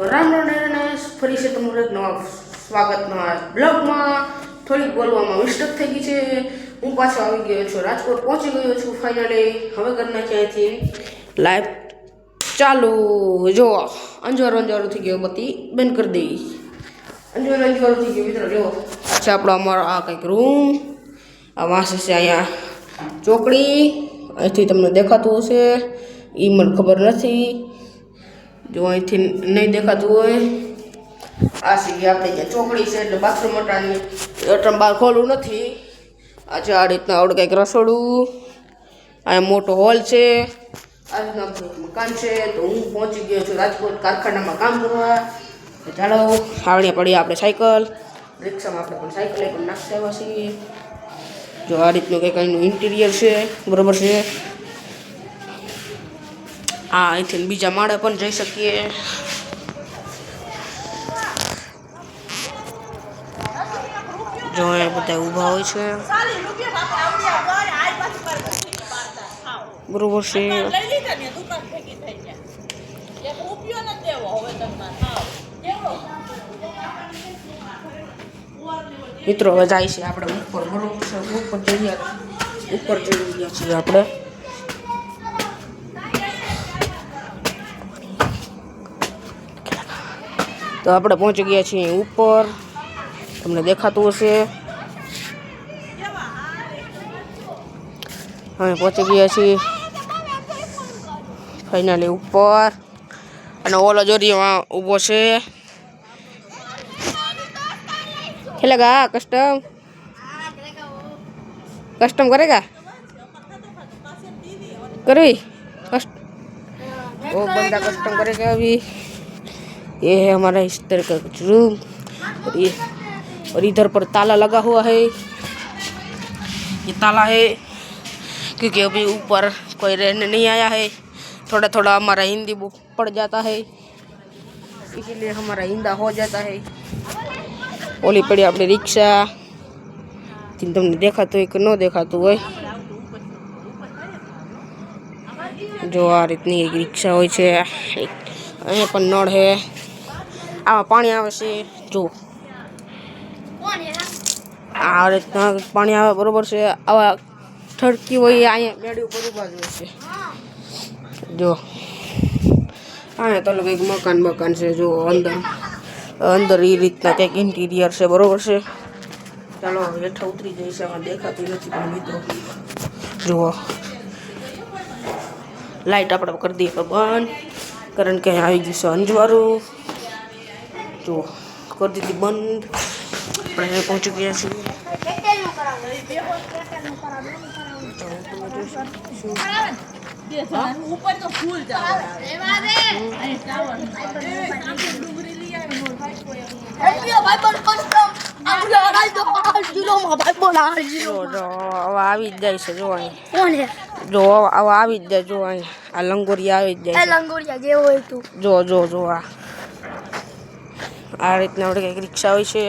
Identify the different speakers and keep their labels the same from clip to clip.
Speaker 1: રામ રામ ફરી છે તમારું એક નવા સ્વાગતના બ્લોગમાં. થોડીક બોલવામાં મિસ્ટેક થઈ ગઈ છે. હું પાછો આવી ગયો છું, રાજકોટ પહોંચી ગયો છું ફાઇનલી. હવે કરી નાખ્યા અહીંથી લાઈવ ચાલુ. જો અંજવાળું થઈ ગયો, બત્તી બંધ કરી દઈ. અંજવાળું થઈ ગયું મિત્રો. જો અચ્છા, આપણો અમારો આ કંઈક રૂમ. આ વાંસ છે અહીંયા ચોકડી. અહીંથી તમને દેખાતું હશે, એ મને ખબર નથી. જો અહીંથી નહીં દેખાતું હોય, આ સીધી આપણે ત્યાં ચોકડી છે એટલે બાથરૂમ મટાની એટલે બહાર ખોલવું નથી. આજે આ રીતના આવડે કંઈક રસોડું, અહીંયા મોટો હોલ છે, આ રીતના મકાન છે. તો હું પહોંચી ગયો છું રાજકોટ કારખાનામાં કામ કરવા. ચાલો આવડે પડીએ આપણે સાયકલ, રિક્ષામાં આપણે પણ સાયકલ પણ નાખતા આવ્યા છીએ. જો આ રીતનું કંઈક અહીંનું ઇન્ટિરિયર છે, બરાબર છે. હા, અહીંથી બીજા માળે પણ જઈ શકીએ. જો એ બધા ઊભા હોય છે, બરોબર છે. મિત્રો હવે જાય છે આપણે ઉપર, બરોબર છે. ઉપર જઈ ગયા છીએ આપણે. તો આપણે પહોંચી ગયા છીએ ઉપર, તમને દેખાતું હશે. અમે પહોંચી ગયા છીએ ફાઇનલી ઉપર. અને ઓલો જોરીમાં ઊભો છે. ખેલેગા कस्टम करेगा करवी वो बंदा कस्टम करेगा अभी. ये है हमारा इस तरह का कुछ रूम. और इधर पर ताला लगा हुआ है. ये ताला है क्योंकि अभी ऊपर कोई रहने नहीं आया है. थोड़ा थोड़ा हमारा हिंदी बुक पड़ जाता है, इसीलिए हमारा हिंदा हो जाता है. ओली पड़ी अपनी रिक्शा, તમને દેખાતું હોય કે ન દેખાતું હોય. જો આ રીતની એક રિક્ષા હોય છે. અહીંયા પણ નળ છે, આમાં પાણી આવે છે. જો આ રીતના પાણી આવે, બરોબર છે. આવા ઠરકી હોય અહીંયા મેળી ઉપર ઊભા જ હોય છે. જો અહીંયા તો કંઈક મકાન છે. જો અંદર એ રીતના કંઈક ઇન્ટિરિયર છે, બરોબર છે. ચાલો હેઠા ઉતરી જઈશ. આમાં દેખાતી નથી પણ મિત્રો જુઓ, લાઈટ આપણે કરી દઈએ તો બંધ, કારણ કે અહીં આવી ગયું છે અંજવાળું. જુઓ કરી દીધી બંધ. આપણે પહોંચી ગયા છીએ. આવી જ જાય છે. જો અહીં જો આવી જ જાય. જો અહીં આ લંગોરિયા આવી જ જાય. લંગોરિયા જેવો હોય તું. જો આ રીતના આપણે કંઈક રિક્ષા હોય છે.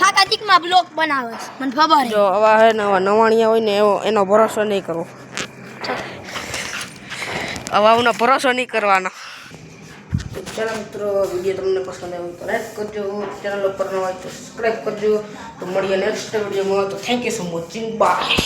Speaker 1: થાકાચીકમાં બ્લોગ બનાવે છે, મને ખબર. જો આવા હે ને નવાણિયા હોય ને એનો ભરોસો નહીં કરવો. આવાનો ભરોસો નહીં કરવાનો. ચાલો મિત્રો, વિડીયો તમને પસંદ આવ્યો તો લાઈક કરજો, ચેનલ ઉપર ન હોય તો સબસ્ક્રાઈબ કરજો. તો મળીએ નેક્સ્ટ વિડીયોમાં. તો thank you so much, by.